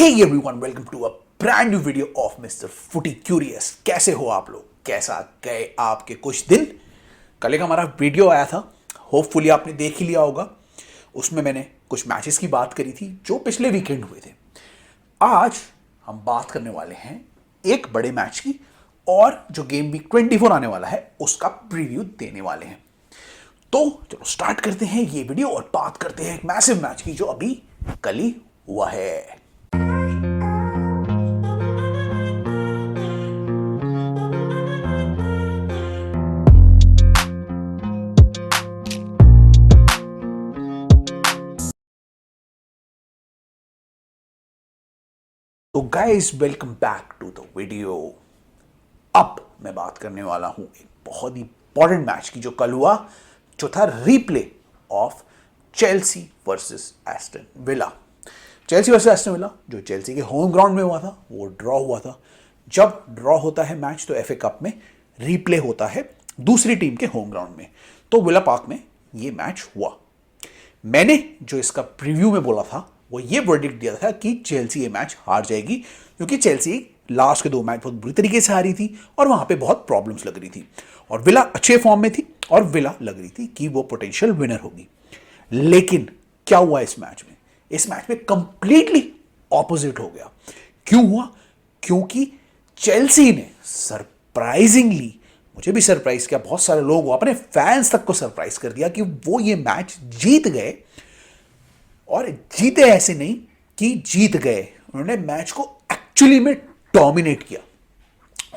Hey everyone, welcome to a brand new video of mister footy curious. कैसे हो आप लोग? कैसा गए आपके कुछ दिन? कल एक हमारा वीडियो आया था, होपफुली आपने देख ही लिया होगा। उसमें मैंने कुछ मैचेस की बात करी थी जो पिछले वीकेंड हुए थे। आज हम बात करने वाले हैं एक बड़े मैच की, और जो गेम वीक 24 आने वाला है उसका प्रीव्यू देने वाले हैं। तो चलो स्टार्ट करते हैं ये वीडियो और बात करते हैं एक मैसिव मैच की जो अभी कल ही हुआ है। तो guys, welcome back to the video. अब मैं बात करने वाला हूं एक बहुत ही इंपॉर्टेंट मैच की जो कल हुआ, जो था replay of Chelsea versus Aston villa. Chelsea versus Aston villa जो चेल्सी के होम ग्राउंड में हुआ था, वो ड्रॉ हुआ था। जब ड्रॉ होता है मैच तो एफए कप में रीप्ले होता है दूसरी टीम के होम ग्राउंड में। तो विला पार्क में ये मैच हुआ। मैंने जो इसका प्रीव्यू में बोला था वो ये वर्डिक्ट दिया था कि चेल्सी ये मैच हार जाएगी, क्योंकि चेल्सी लास्ट के दो मैच बहुत बुरी तरीके से हारी थी और वहां पे बहुत प्रॉब्लम्स लग रही थी, और विला अच्छे फॉर्म में थी और विला लग रही थी कि वो पोटेंशियल विनर होगी। लेकिन क्या हुआ इस मैच में? इस मैच में कंप्लीटली ऑपोजिट हो गया। क्यों हुआ? क्योंकि चेल्सी ने सरप्राइजिंगली, मुझे भी सरप्राइज किया, बहुत सारे लोग अपने फैंस तक को सरप्राइज कर दिया कि वो ये मैच जीत गए। और जीते ऐसे नहीं कि जीत गए, उन्होंने मैच को एक्चुअली में डोमिनेट किया।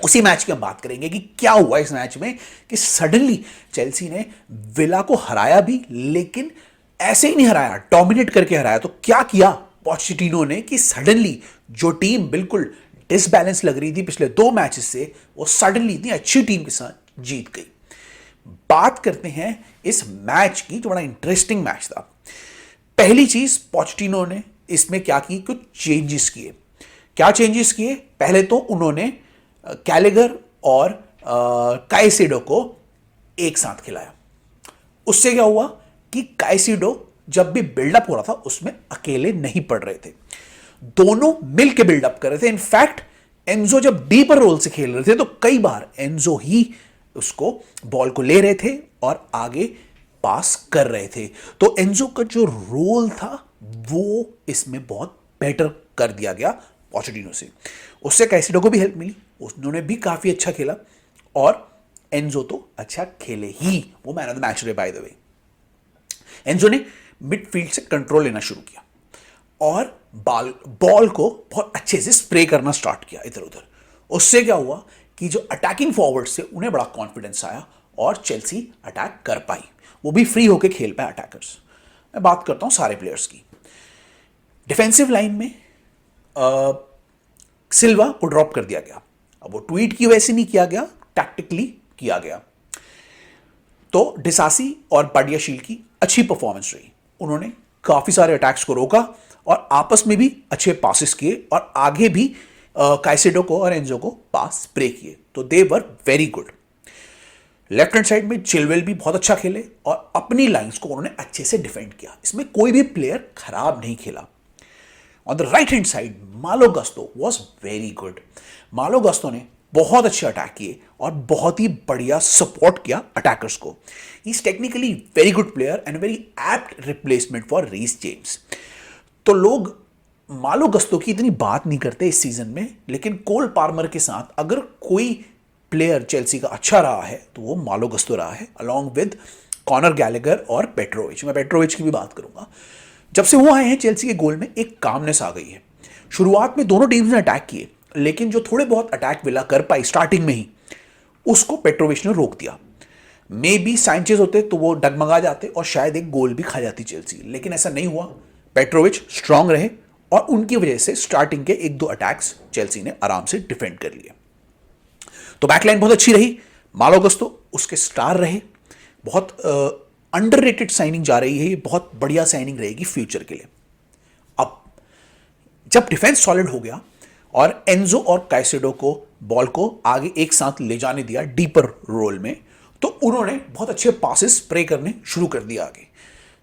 उसी मैच की हम बात करेंगे कि क्या हुआ इस मैच में कि सडनली चेल्सी ने विला को हराया भी, लेकिन ऐसे ही नहीं हराया, डोमिनेट करके हराया। तो क्या किया पोचेटिनो ने कि सडनली जो टीम बिल्कुल डिसबैलेंस लग रही थी पिछले दो मैचेस से, वो सडनली इतनी अच्छी टीम के साथ जीत गई। बात करते हैं इस मैच की, जो बड़ा इंटरेस्टिंग मैच था। पहली चीज, पोचेटिनो ने इसमें क्या की, कुछ चेंजेस किए। क्या चेंजेस किए? पहले तो उन्होंने कैलेगर और काइसेडो को एक साथ खिलाया। उससे क्या हुआ कि काइसेडो जब भी बिल्डअप हो रहा था उसमें अकेले नहीं पड़ रहे थे, दोनों मिलकर बिल्डअप कर रहे थे। इनफैक्ट एंजो जब डीपर रोल से खेल रहे थे तो कई बार एंजो ही उसको बॉल को ले रहे थे और आगे पास कर रहे थे। तो एंजो का जो रोल था वो इसमें बहुत बेटर कर दिया गया पोचेटिनो से। उससे कैसिडो को भी हेल्प मिली, उन्होंने भी काफी अच्छा खेला, और एंजो तो अच्छा खेले ही, वो मैन ऑफ द मैच रहे बाय द वे। एंजो ने मिडफील्ड से कंट्रोल लेना शुरू किया और बॉल को बहुत अच्छे से स्प्रे करना स्टार्ट किया इधर उधर। उससे क्या हुआ कि जो अटैकिंग फॉरवर्ड से उन्हें बड़ा कॉन्फिडेंस आया और चेल्सी अटैक कर पाई, वो भी फ्री होकर खेल पाए अटैकर्स। मैं बात करता हूं सारे प्लेयर्स की। डिफेंसिव लाइन में सिल्वा को ड्रॉप कर दिया गया। अब वो ट्वीट की वजह से नहीं किया गया, टैक्टिकली किया गया। तो डिसासी और बाडियाशील की अच्छी परफॉर्मेंस रही, उन्होंने काफी सारे अटैक्स को रोका और आपस में भी अच्छे पासेस किए, और आगे भी काइसेडो को और एंजो को पास स्प्रे किए। तो they were very good. Left hand side में चिलवेल भी बहुत अच्छा खेले और अपनी लाइंस को उन्होंने अच्छे से डिफेंड किया, इसमें कोई भी प्लेयर खराब नहीं खेला। On the right hand side मालो गस्तो वॉज वेरी गुड। मालो गस्तो ने बहुत अच्छे अटैक किए और बहुत ही बढ़िया सपोर्ट किया अटैकर्स को। He is technically very good player and very apt replacement for Reece James. तो लोग मालो गस्तो की इतनी बात नहीं करते इस सीजन में, लेकिन कोल पार्मर के साथ अगर कोई प्लेयर चेल्सी का अच्छा रहा है तो वो मालो गस्तो रहा है, अलॉन्ग विद कॉनर गैलेगर और पेट्रोविच। मैं पेट्रोविच की भी बात करूंगा। जब से वो आए हैं चेल्सी के गोल में एक कामनेस आ गई है। शुरुआत में दोनों टीम्स ने अटैक किए, लेकिन जो थोड़े बहुत अटैक विला कर पाई स्टार्टिंग में ही, उसको पेट्रोविच ने रोक दिया। मे बी सैंचेज होते तो वो डगमगा जाते और शायद एक गोल भी खा जाती चेल्सी, लेकिन ऐसा नहीं हुआ। पेट्रोविच स्ट्रांग रहे और उनकी वजह से स्टार्टिंग के एक दो अटैक्स चेल्सी ने आराम से डिफेंड कर लिए। तो बैकलाइन बहुत अच्छी रही। मालो गस्तो उसके स्टार रहे। बहुत अंडररेटेड साइनिंग जा रही है, ये बहुत बढ़िया साइनिंग रहेगी फ्यूचर के लिए। अब जब डिफेंस सॉलिड हो गया और एंजो और काइसेडो को बॉल को आगे एक साथ ले जाने दिया डीपर रोल में, तो उन्होंने बहुत अच्छे पासेस स्प्रे करने शुरू कर दिया आगे।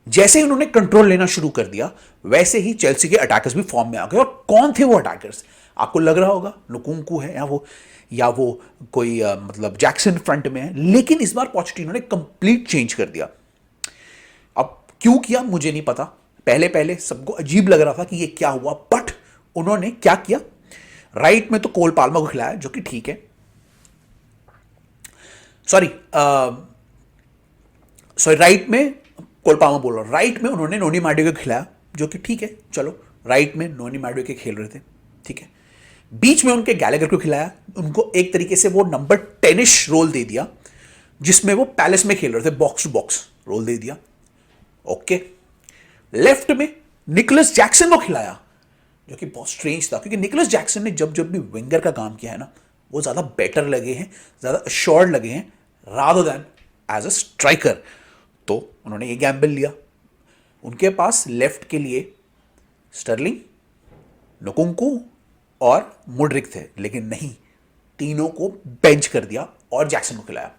जैसे ही उन्होंने कंट्रोल लेना शुरू कर दिया, वैसे ही चेल्सी के अटैकर्स भी फॉर्म में आ गए। और कौन थे वो अटैकर्स? आपको लग रहा होगा लुकुंकू है या वो कोई मतलब जैक्सन फ्रंट में है, लेकिन इस बार पोचेटिनो ने कंप्लीट चेंज कर दिया। अब क्यों किया मुझे नहीं पता, पहले पहले सबको अजीब लग रहा था कि ये क्या हुआ, बट उन्होंने क्या किया, राइट में तो कोल पाल्मर को खिलाया, जो कि ठीक है। सॉरी राइट में कोल पाल्मर बोल रहा हूं, राइट में उन्होंने नोनी माडुएके को खिलाया, जो कि ठीक है। चलो, राइट में नोनी माडुएके खेल रहे थे, ठीक है। बीच में उनके गैलेगर को खिलाया, उनको एक तरीके से वो नंबर 10 रोल दे दिया, जिसमें वो पैलेस में खेल रहे थे, बॉक्स टू बॉक्स रोल दे दिया, ओके। लेफ्ट में निकोलस जैक्सन को खिलाया, जो कि बहुत स्ट्रेंज था, क्योंकि निकोलस जैक्सन ने जब जब भी विंगर का काम किया है ना, वो ज़्यादा बेटर लगे हैं, ज़्यादा अश्योर्ड लगे हैं rather than as a striker. तो उन्होंने ये गैम्बल लिया। उनके पास लेफ्ट के लिए स्टर्लिंग, नुकुंकू और मुड्रिक थे, लेकिन नहीं, तीनों को बेंच कर दिया और जैक्सन को खिलाया।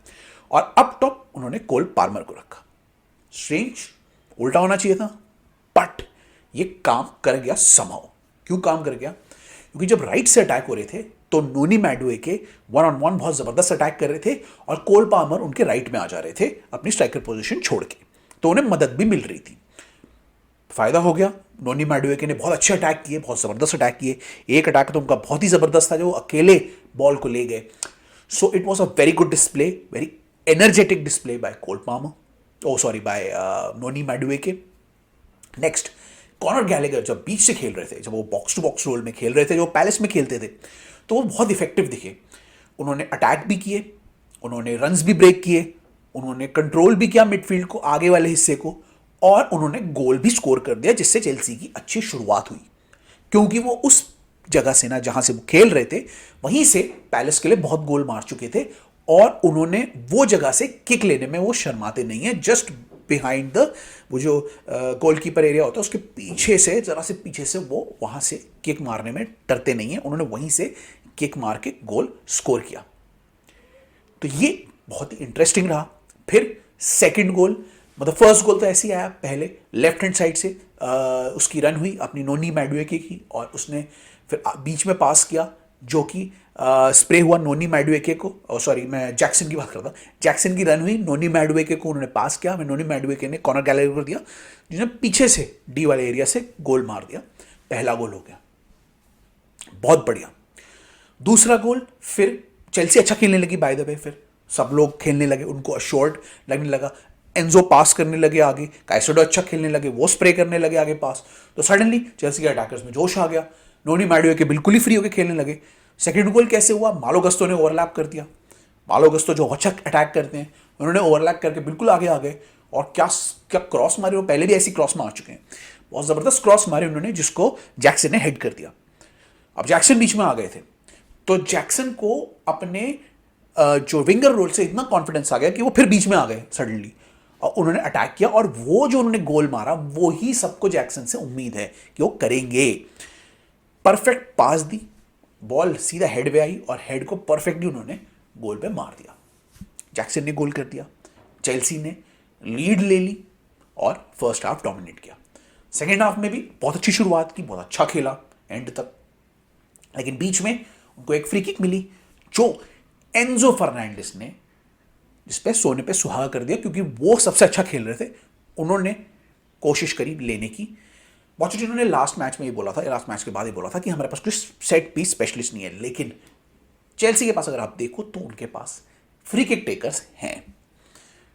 और अप टॉप उन्होंने कोल पाल्मर को रखा। स्ट्रेंज, उल्टा होना चाहिए था, बट ये काम कर गया समहाउ। क्यों काम कर गया? क्योंकि जब राइट से अटैक हो रहे थे तो नोनी माडुएके 1-on-1 बहुत जबरदस्त अटैक कर रहे थे और कोल पाल्मर उनके राइट में आ जा रहे थे अपनी स्ट्राइकर पोजीशन छोड़ के, तो उन्हें मदद भी मिल रही थी। फायदा हो गया। नोनी माडुएके ने बहुत अच्छे अटैक किए, बहुत जबरदस्त अटैक किए। एक अटैक तो उनका बहुत ही जबरदस्त था, जो अकेले बॉल को ले गए। So it was a very good display, very energetic display by Cole Palmer, by Noni Madueke. Next, Conor Gallagher जब बीच से खेल रहे थे, जब वो बॉक्स टू बॉक्स रोल में खेल रहे थे, जो पैलेस में खेलते थे, तो वो बहुत इफेक्टिव दिखे। उन्होंने अटैक भी किए, उन्होंने रन्स भी ब्रेक किए, उन्होंने कंट्रोल भी किया मिडफील्ड को, आगे वाले हिस्से को, और उन्होंने गोल भी स्कोर कर दिया, जिससे चेल्सी की अच्छी शुरुआत हुई। क्योंकि वो उस जगह से ना, जहां से वो खेल रहे थे, वहीं से पैलेस के लिए बहुत गोल मार चुके थे, और उन्होंने वो जगह से किक लेने में वो शर्माते नहीं है। जस्ट बिहाइंड द वो जो गोलकीपर एरिया होता है, उसके पीछे से, जरा से पीछे से, वो वहां से किक मारने में डरते नहीं है। उन्होंने वहीं से किक मार के गोल स्कोर किया। तो ये बहुत ही इंटरेस्टिंग रहा। फिर सेकंड गोल, मतलब फर्स्ट गोल तो ऐसे ही आया, पहले लेफ्ट हैंड साइड से उसकी रन हुई अपनी नोनी माडुएके की, और उसने फिर बीच में पास किया, जो कि स्प्रे हुआ नोनी माडुएके को। मैं जैक्सन की बात करता हूँ। जैक्सन की रन हुई, नोनी माडुएके को उन्होंने पास किया, फिर नोनी माडुएके ने कॉर्नर गैलरी कर दिया, जिसने पीछे से डी वाले एरिया से गोल मार दिया। पहला गोल हो गया, बहुत बढ़िया। दूसरा गोल, फिर चेल्सी अच्छा खेलने लगी बाय द वे, फिर सब लोग खेलने लगे, उनको अश्योर्ड लगने लगा। एंजो पास करने लगे आगे, काइसेडो अच्छा खेलने लगे, वो स्प्रे करने लगे आगे पास, तो सडनली चेल्सी के अटैकर्स में जोश आ गया। नोनी माडुएके बिल्कुल ही फ्री होकर खेलने लगे। सेकंड गोल कैसे हुआ? मालो गस्तो ने ओवरलैप कर दिया। मालो गस्तो जो अच्छा अटैक करते हैं, उन्होंने ओवरलैप करके बिल्कुल आगे आ गए, और क्या क्या क्रॉस मारे, वो पहले भी ऐसी क्रॉस मार चुके हैं, बहुत जबरदस्त क्रॉस मारे उन्होंने, जिसको जैक्सन ने हेड कर दिया। अब जैक्सन बीच में आ गए थे, तो जैक्सन को अपने जो विंगर रोल से इतना कॉन्फिडेंस आ गया कि वो फिर बीच में आ गए सडनली, और उन्होंने अटैक किया, और वो जो उन्होंने गोल मारा, वो ही सबको जैक्सन से उम्मीद है कि वो करेंगे। परफेक्ट पास दी, बॉल सीधा हेड पे आई, और हेड को परफेक्टली उन्होंने गोल पे मार दिया। जैक्सन ने गोल कर दिया, चेल्सी ने लीड ले ली, और फर्स्ट हाफ डोमिनेट किया। सेकेंड हाफ में भी बहुत अच्छी शुरुआत की, बहुत अच्छा खेला एंड तक, लेकिन बीच में उनको एक फ्री किक मिली, जो एंजो फर्नांडिस ने, जिसपे सोने पे सुहागा कर दिया, क्योंकि वो सबसे अच्छा खेल रहे थे। उन्होंने कोशिश करी लेने की। पोचेटिनो ने लास्ट मैच में ये बोला था, लास्ट मैच के बाद ये बोला था कि हमारे पास कुछ सेट पीस स्पेशलिस्ट नहीं है, लेकिन चेल्सी के पास अगर आप देखो तो उनके पास फ्री किक टेकर्स हैं।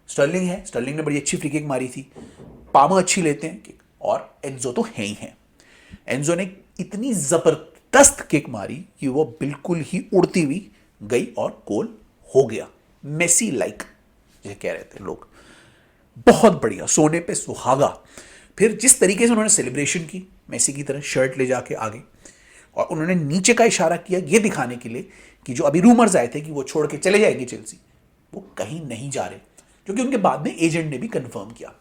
स्टर्लिंग है, स्टर्लिंग ने बड़ी अच्छी फ्री किक मारी थी, पामा अच्छी लेते हैं किक, और एंजो तो है ही है। एंजो ने इतनी जबरदस्त किक मारी कि वो बिल्कुल ही उड़ती हुई गई और गोल हो गया, मेसी लाइक ये कह रहे थे लोग। बहुत बढ़िया, सोने पे सुहागा। फिर जिस तरीके से उन्होंने सेलिब्रेशन की, मेसी की तरह शर्ट ले जाके आगे, और उन्होंने नीचे का इशारा किया ये दिखाने के लिए कि जो अभी रूमर्स आए थे कि वो छोड़ के चले जाएंगे चेल्सी, वो कहीं नहीं जा रहे, क्योंकि उनके बाद में एजेंट ने भी कंफर्म किया।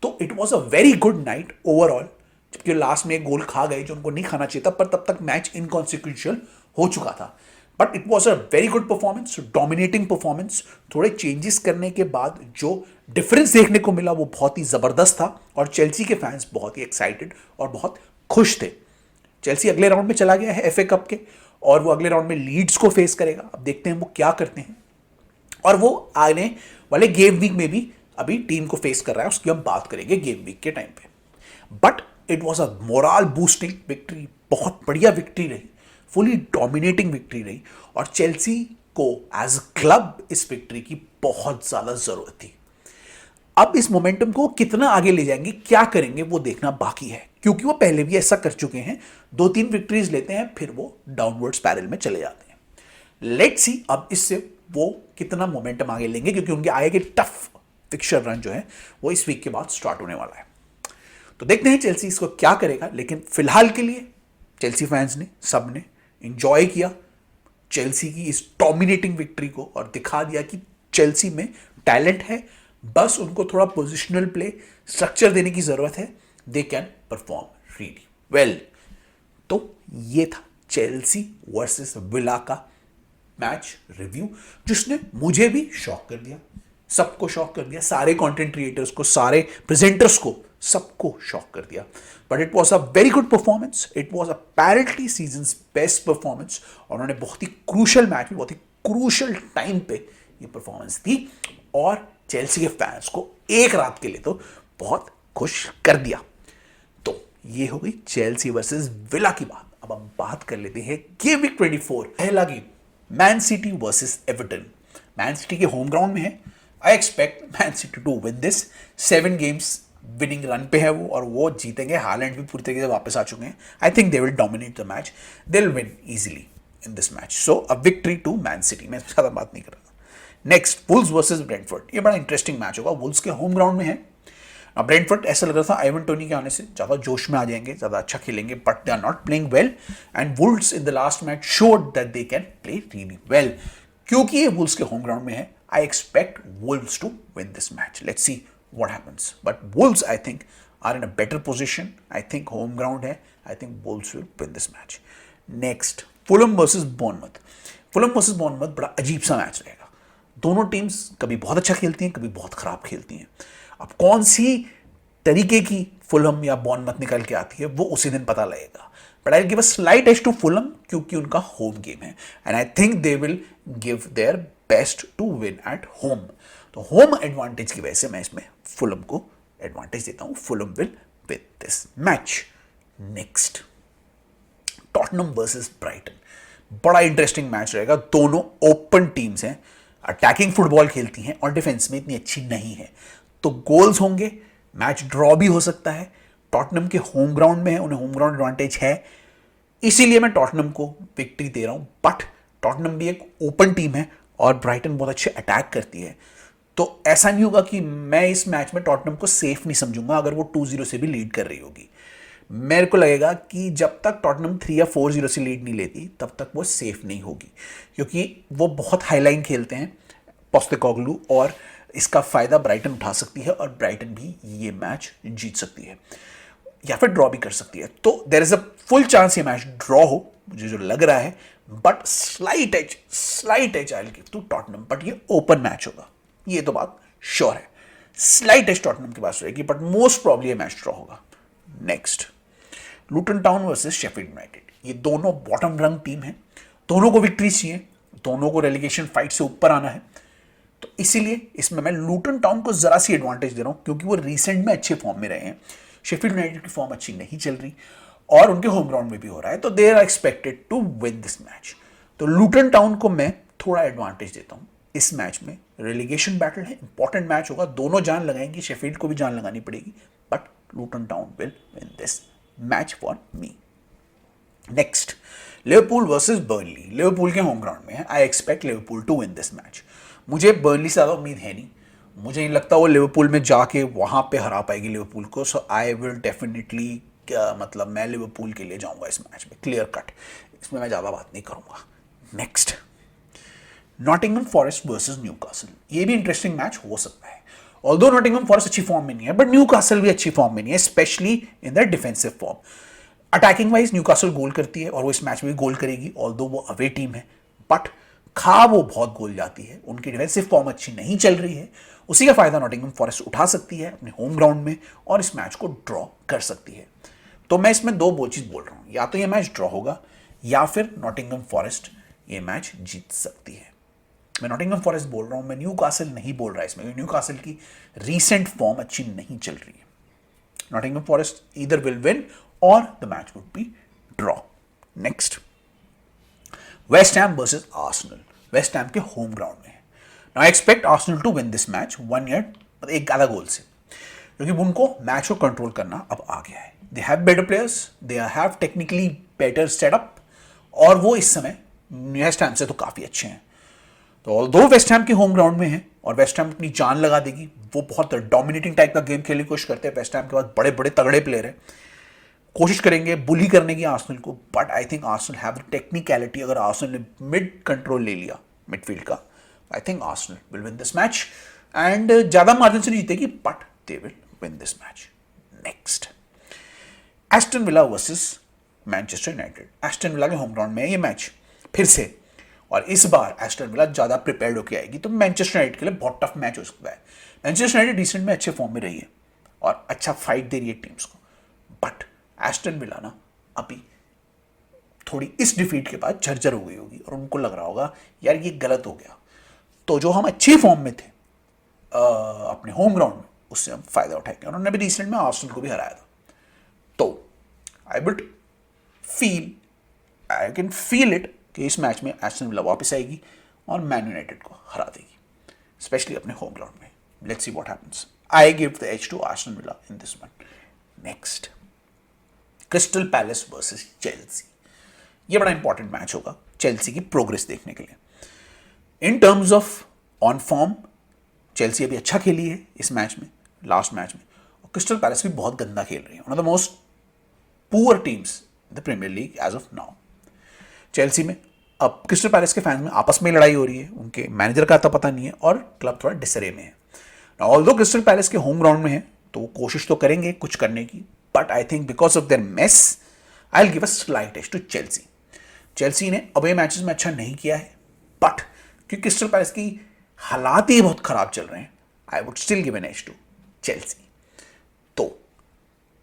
तो it was a very good night overall. जबकि लास्ट में एक गोल खा गए जो उनको नहीं खाना चाहिए था, पर तब तक मैच इनकॉन्सिक्वेंशियल हो चुका था। But it was a very good performance, dominating performance. थोड़े चेंजेस करने के बाद जो डिफरेंस देखने को मिला वो बहुत ही ज़बरदस्त था और चेल्सी के फैंस बहुत ही एक्साइटेड और बहुत खुश थे। चेल्सी अगले राउंड में चला गया है एफए कप के और वो अगले राउंड में लीड्स को फेस करेगा। अब देखते हैं वो क्या करते हैं और वो आने वाले गेम वीक में भी अभी टीम को फेस कर रहा है, उसकी हम बात करेंगे गेम वीक के टाइम पे। But it was a moral boosting victory, बहुत बढ़िया विक्ट्री रही, फुली डोमिनेटिंग विक्ट्री रही और चेल्सी को एज अ क्लब इस विक्ट्री की बहुत ज़्यादा ज़रूरत थी। अब इस मोमेंटम को कितना आगे ले जाएंगे, क्या करेंगे, वो देखना बाकी है, क्योंकि वो पहले भी ऐसा कर चुके हैं। 2-3 विक्ट्रीज लेते हैं फिर वो डाउनवर्ड स्पाइरल में चले जाते हैं। लेट्स सी अब इससे वो कितना मोमेंटम आगे लेंगे, क्योंकि उनके आगे के टफ फिक्सचर रन जो है वो इस वीक के बाद स्टार्ट होने वाला है। तो देखते हैं चेल्सी इसको क्या करेगा। लेकिन फिलहाल के लिए चेल्सी फैंस ने सब ने इंजॉय किया चेल्सी की इस डोमिनेटिंग विक्ट्री को और दिखा दिया कि चेल्सी में टैलेंट है, बस उनको थोड़ा पोजिशनल प्ले स्ट्रक्चर देने की जरूरत है। They can perform really well. तो ये था चेल्सी वर्सेस विला का मैच रिव्यू, जिसने मुझे भी शॉक कर दिया, सबको शॉक कर दिया, सारे कंटेंट क्रिएटर्स को, सारे प्रेजेंटर्स को, सबको शॉक कर दिया। But it was a very good performance, it was apparently seasons best performance और उन्होंने बहुत ही क्रूशल मैच में बहुत ही क्रूशल टाइम पे ये परफॉर्मेंस दी और चेल्सी के फैंस को एक रात के लिए तो बहुत खुश कर दिया। तो ये हो गई चेल्सी वर्सेस विला की बात। अब हम बात कर लेते हैं गेम वीक 24 पहला game, Man City versus Everton. Man City के होम ग्राउंड में है। I expect Man City to win this. 7 games winning run पे है वो और वो जीतेंगे। हालैंड भी पूरी तरीके से वापस आ चुके हैं। I think they will dominate the match, they will win easily in this match. So a victory to Man City. मैं ज़्यादा बात नहीं कर रहा। Next Wolves versus Brentford. ये बड़ा इंटरेस्टिंग मैच होगा, वुल्स के होम ग्राउंड में है। ब्रेंटफोर्ड ऐसा लग रहा था आइवन टोनी के आने से ज़्यादा जोश में आ जाएंगे, ज़्यादा अच्छा खेलेंगे, but they are not playing well and Wolves in the last match showed that they can play really well. क्योंकि ये वुल्स के होम ग्राउंड में है, I expect Wolves to win this match. Let's see what happens, but Wolves I think are in a better position. I think home ground है, I think Wolves will win this match. Next, Fulham versus Bournemouth. Fulham versus Bournemouth बड़ा अजीब सा match रहेगा। दोनों teams कभी बहुत अच्छा खेलती हैं, कभी बहुत खराब खेलती हैं। अब कौन सी तरीके की फुलहम या बॉर्नमथ निकल के आती है वो उसी दिन पता लगेगा। But I give a slight edge to Fulham क्योंकि उनका होम गेम है and I think they will give their best to win at home. तो होम एडवांटेज की वजह से मैं इसमें फुलहम को एडवांटेज देता हूं। Fulham will win this match. Next, Tottenham versus Brighton. बड़ा इंटरेस्टिंग मैच रहेगा। दोनों ओपन टीम्स हैं, अटैकिंग फुटबॉल खेलती हैं और डिफेंस में इतनी अच्छी नहीं है, तो गोल्स होंगे, मैच ड्रॉ भी हो सकता है। टॉटनहम के होम ग्राउंड में है, उन्हें होम ग्राउंड एडवांटेज है, इसीलिए मैं टॉटनहम को विक्ट्री दे रहा हूं। बट टॉटनहम भी एक ओपन टीम है और ब्राइटन बहुत अच्छे अटैक करती है, तो ऐसा नहीं होगा कि मैं इस मैच में टॉटनहम को सेफ नहीं समझूंगा अगर वो 2-0 से भी लीड कर रही होगी। मेरे को लगेगा कि जब तक टॉटनहम 3 या 4-0 से लीड नहीं लेती तब तक वो सेफ नहीं होगी, क्योंकि वो बहुत हाईलाइन खेलते हैं पोस्टेकोग्लू, और इसका फायदा ब्राइटन उठा सकती है और ब्राइटन भी ये मैच जीत सकती है या फिर ड्रॉ भी कर सकती है। तो there is a full chance ये मैच ड्रॉ हो, मुझे जो लग रहा है, but slight edge I will give to Tottenham. But ये ओपन मैच होगा, ये तो बात श्योर है। स्लाइट एज टॉटनहम के पास रहेगी, बट मोस्ट प्रॉब्ली ये मैच ड्रॉ होगा। Next, Luton Town versus Sheffield United. ये दोनों बॉटम रंग टीम है, दोनों को विक्ट्री चाहिए, दोनों को रेलीगेशन फाइट से ऊपर आना है, तो इसीलिए इसमें मैं लूटन टाउन को जरा सी एडवांटेज दे रहा हूं क्योंकि वो रिसेंट में अच्छे फॉर्म में रहे हैं। शेफील्ड यूनाइटेड की फॉर्म अच्छी नहीं चल रही और उनके होम ग्राउंड में भी हो रहा है, तो they are expected to win this match. तो लूटन टाउन को मैं थोड़ा एडवांटेज देता हूं इस मैच में। रेलीगेशन बैटल है, इंपॉर्टेंट मैच होगा, दोनों जान लगाएंगी, शेफील्ड को भी जान लगानी पड़ेगी, but Luton Town will win this match for me. Next, Liverpool versus Burnley. Liverpool के होम ग्राउंड में है, I expect Liverpool to win this match. मुझे बर्नली से ज़्यादा उम्मीद है नहीं, मुझे नहीं लगता वो लिवरपूल में जाके वहाँ पे हरा पाएगी लिवरपूल को। सो आई विल डेफिनेटली, मतलब मैं लिवरपूल के लिए जाऊँगा इस मैच में, क्लियर कट, इसमें मैं ज़्यादा बात नहीं करूँगा। Next, Nottingham forest versus Newcastle. ये भी इंटरेस्टिंग मैच हो सकता है, ऑल्दो नॉटिंघम फॉरेस्ट अच्छी फॉर्म में नहीं है, बट न्यूकासल भी अच्छी फॉर्म में नहीं है, specially in the defensive form. Attacking wise Newcastle goal करती है और वो इस मैच में भी गोल करेगी, ऑल्दो वो अवे टीम है, बट खा वो बहुत गोल जाती है, उनकी डिफेंसिव फॉर्म अच्छी नहीं चल रही है। उसी का फायदा नॉटिंघम फॉरेस्ट उठा सकती है अपने होम ग्राउंड में और इस मैच को ड्रॉ कर सकती है। तो मैं इसमें दो चीज बोल रहा हूं, या तो ये मैच ड्रॉ होगा या फिर नॉटिंघम फॉरेस्ट ये मैच जीत सकती है। मैं नॉटिंघम फॉरेस्ट बोल रहा हूं, मैं न्यू कासल नहीं बोल रहा इसमें, न्यू कासल की रीसेंट फॉर्म अच्छी नहीं चल रही है। Nottingham Forest either will win और the match would be draw. Next, West Ham versus Arsenal, West Ham के होम ग्राउंड में है। Now I expect Arsenal to win this match 1-0, एक आधा गोल से, क्योंकि उनको मैच को कंट्रोल करना अब आ गया है। They have better players, they have technically better setup, और वो इस समय वेस्ट हैम से तो काफी अच्छे हैं। तो ऑल्दो वेस्ट हैम के होम ग्राउंड में है और वेस्ट हैम अपनी जान लगा देगी, वो बहुत डोमिनेटिंग टाइप का गेम खेलने की कोशिश करते हैं। वेस्ट हैम के पास बड़े बड़े तगड़े प्लेयर हैं, कोशिश करेंगे बुली करने की आर्सेनल को, but I think Arsenal have the technicality. अगर आर्सेनल ने मिड कंट्रोल ले लिया मिडफील्ड का, I think Arsenal will win this match and ज्यादा मार्जिन से नहीं जीतेगी, but they will win this match. Next, Aston villa versus Manchester United. Aston villa के होम ग्राउंड में है ये मैच फिर से, और इस बार एस्टन विला ज्यादा प्रिपेयर्ड होकर आएगी, तो मैनचेस्टर यूनाइटेड के लिए बहुत टफ मैच हो सकता है। मैनचेस्टर यूनाइटेड रिसेंट में अच्छे फॉर्म में रही है और अच्छा फाइट दे रही है टीम्स को, बट एस्टन विला ना अभी थोड़ी इस डिफीट के बाद झरझर हो गई होगी और उनको लग रहा होगा यार ये गलत हो गया। तो जो हम अच्छी फॉर्म में थे अपने होम ग्राउंड में, उससे हम फायदा उठाएंगे। उन्होंने भी रिसेंट में आर्सेनल को भी हराया था। तो I would feel, I can feel it कि इस मैच में एस्टन विला वापस आएगी और मैन यूनाइटेड को हरा देगी, स्पेशली अपने होम ग्राउंड में। Let's see what happens. I give the edge to Aston Villa in this one. Next, Crystal Palace versus Chelsea. ये बड़ा इंपॉर्टेंट मैच होगा चेल्सी की प्रोग्रेस देखने के लिए। In terms of on form Chelsea अभी अच्छा खेली है इस मैच में, लास्ट मैच में, और क्रिस्टल पैलेस भी बहुत गंदा खेल रही है। One of the most poor teams in the Premier League as of now. Chelsea में अब क्रिस्टल पैलेस के फैंस में आपस में लड़ाई हो रही है, उनके मैनेजर का तो पता नहीं है और क्लब थोड़ा डिसरे में है। ऑल्दो क्रिस्टल पैलेस के होम ग्राउंड में है तो वो कोशिश तो करेंगे कुछ करने की, but I think because of their mess I will give a slight edge to Chelsea. Chelsea ने अवे मैचेस में अच्छा नहीं किया है, बट क्योंकि क्रिस्टल पैलेस की हालात ही बहुत खराब चल रहे हैं, I would still give an edge to Chelsea. तो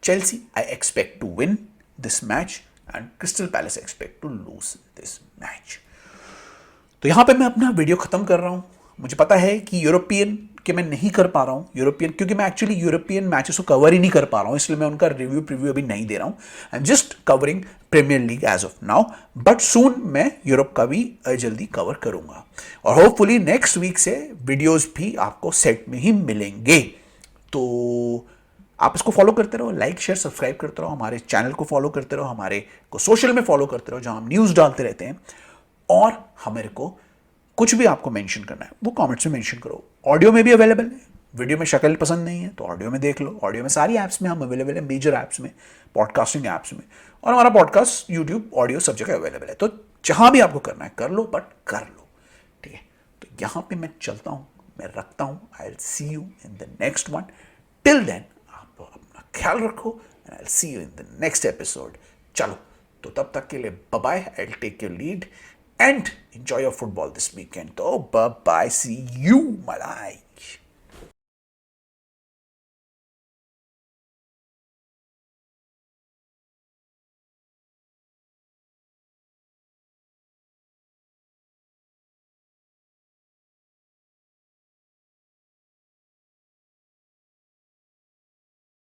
Chelsea I expect to win this match and Crystal Palace expect to lose this match. तो यहां पे मैं अपना वीडियो खत्म कर रहा हूं। मुझे पता है कि यूरोपियन के मैं नहीं कर पा रहा हूं, यूरोपियन क्योंकि मैं एक्चुअली यूरोपियन मैचेस को कवर ही नहीं कर पा रहा हूं, इसलिए मैं उनका रिव्यू प्रीव्यू अभी नहीं दे रहा हूं। I am just covering Premier League as of now, but soon मैं यूरोप का भी जल्दी कवर करूंगा और होपफुली नेक्स्ट वीक से वीडियोज भी आपको सेट में ही मिलेंगे। तो आप इसको फॉलो करते रहो, लाइक शेयर सब्सक्राइब करते रहो, हमारे चैनल को फॉलो करते रहो, हमारे को सोशल में फॉलो करते रहो जहां हम न्यूज़ डालते रहते हैं, और हमारे को कुछ भी आपको मेंशन करना है वो कमेंट्स में मेंशन करो। ऑडियो में भी अवेलेबल है, वीडियो में शक्ल पसंद नहीं है तो ऑडियो में देख लो। ऑडियो में सारी ऐप्स में हम अवेलेबल है, मेजर ऐप्स में, पॉडकास्टिंग ऐप्स में, और हमारा पॉडकास्ट यूट्यूब ऑडियो सब जगह अवेलेबल है। तो जहां भी आपको करना है कर लो, बट कर लो, ठीक है। तो यहां पे मैं चलता हूं, मैं रखता हूं। I will see you in the next one. Till then आप अपना ख्याल रखो and I will see you in the next episode. चलो, तो तब तक के लिए bye bye, I will take your lead and enjoy your football this weekend. So bye bye, see you, my life.